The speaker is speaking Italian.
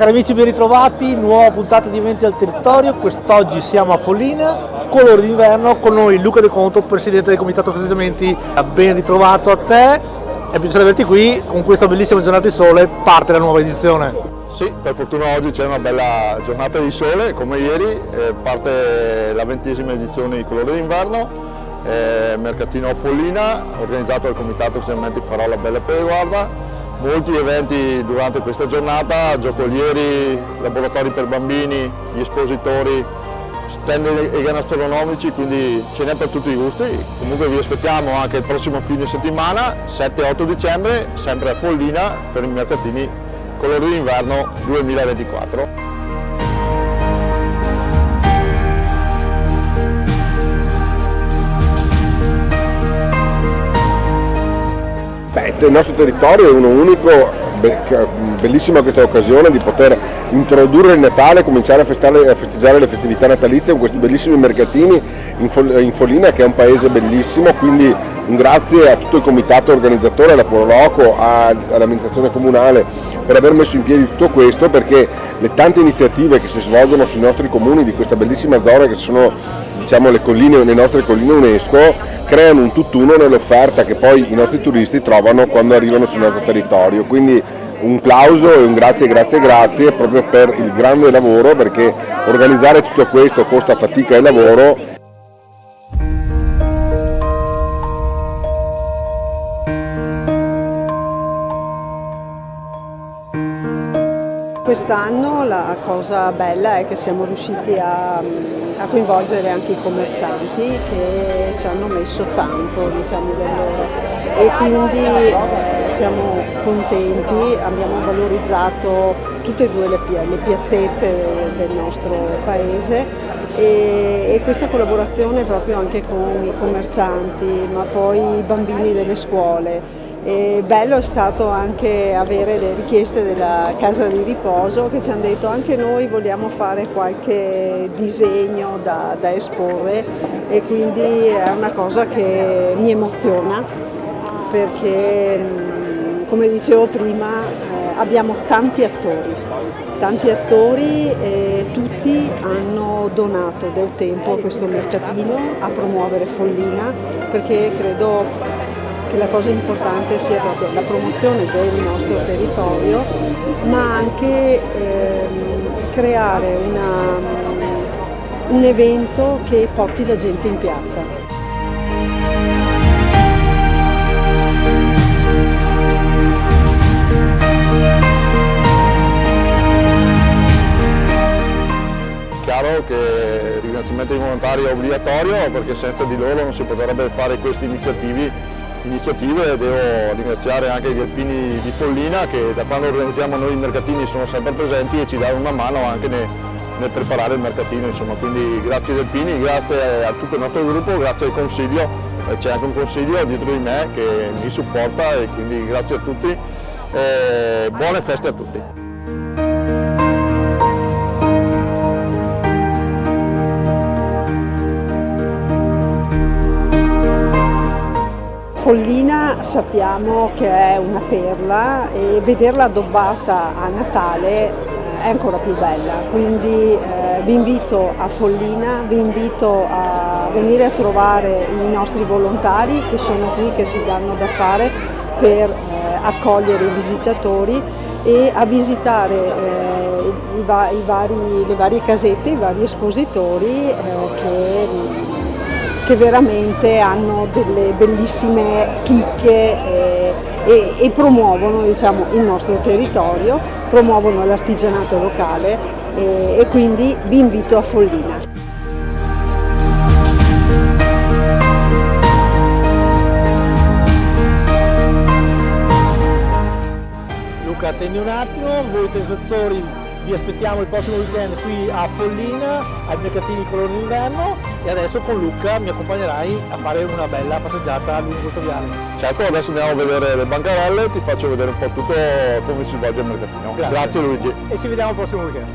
Cari amici, ben ritrovati, nuova puntata di Eventi al Territorio. Quest'oggi siamo a Follina, colore d'inverno, con noi Luca De Conto, presidente del comitato festeggiamenti. Ben ritrovato a te, è piacere averti qui. Con questa bellissima giornata di sole parte la nuova edizione. Sì, per fortuna oggi c'è una bella giornata di sole, come ieri, parte la 20ª edizione di colore d'inverno, mercatino a Follina, organizzato dal comitato festeggiamenti Farolla Bella Pereguarda. Molti eventi durante questa giornata, giocolieri, laboratori per bambini, gli espositori, stand gastronomici, quindi ce n'è per tutti i gusti. Comunque vi aspettiamo anche il prossimo fine settimana, 7-8 dicembre, sempre a Follina per i mercatini colore d'inverno 2024. Il nostro territorio è uno unico, bellissima questa occasione di poter introdurre il Natale, cominciare a festeggiare le festività natalizie con questi bellissimi mercatini in Follina, che è un paese bellissimo, quindi un grazie a tutto il comitato organizzatore, alla Proloco, all'amministrazione comunale per aver messo in piedi tutto questo, perché le tante iniziative che si svolgono sui nostri comuni di questa bellissima zona, che sono, diciamo, le nostre colline UNESCO, creano un tutt'uno nell'offerta che poi i nostri turisti trovano quando arrivano sul nostro territorio. Quindi un plauso e un grazie proprio per il grande lavoro, perché organizzare tutto questo costa fatica e lavoro. Quest'anno la cosa bella è che siamo riusciti a coinvolgere anche i commercianti che ci hanno messo tanto, diciamo, del loro, e quindi siamo contenti, abbiamo valorizzato tutte e due le piazzette del nostro paese e questa collaborazione proprio anche con i commercianti, ma poi i bambini delle scuole. E bello è stato anche avere le richieste della casa di riposo, che ci hanno detto anche noi vogliamo fare qualche disegno da esporre, e quindi è una cosa che mi emoziona, perché come dicevo prima abbiamo tanti attori e tutti hanno donato del tempo a questo mercatino, a promuovere Follina, perché credo che la cosa importante sia proprio la promozione del nostro territorio, ma anche creare un evento che porti la gente in piazza. Chiaro che il ringraziamento ai volontari è obbligatorio, perché senza di loro non si potrebbe fare queste iniziative. Devo ringraziare anche gli alpini di Follina, che da quando organizziamo noi i mercatini sono sempre presenti e ci danno una mano anche nel preparare il mercatino, insomma. Quindi grazie agli alpini, grazie a tutto il nostro gruppo, grazie al consiglio, c'è anche un consiglio dietro di me che mi supporta, e quindi grazie a tutti e buone feste a tutti. Follina sappiamo che è una perla, e vederla addobbata a Natale è ancora più bella, quindi vi invito a Follina, vi invito a venire a trovare i nostri volontari che sono qui, che si danno da fare per accogliere i visitatori e a visitare le varie casette, i vari espositori che veramente hanno delle bellissime chicche e promuovono, diciamo, il nostro territorio, promuovono l'artigianato locale, e quindi vi invito a Follina. Luca, attendi un attimo, voi telespettatori vi aspettiamo il prossimo weekend qui a Follina, ai mercatini colore d'inverno, e adesso con Luca mi accompagnerai a fare una bella passeggiata lungo questo viale. Certo, adesso andiamo a vedere le bancarelle, ti faccio vedere un po' tutto come si svolge il mercatino. Grazie Luigi. E ci vediamo al prossimo weekend.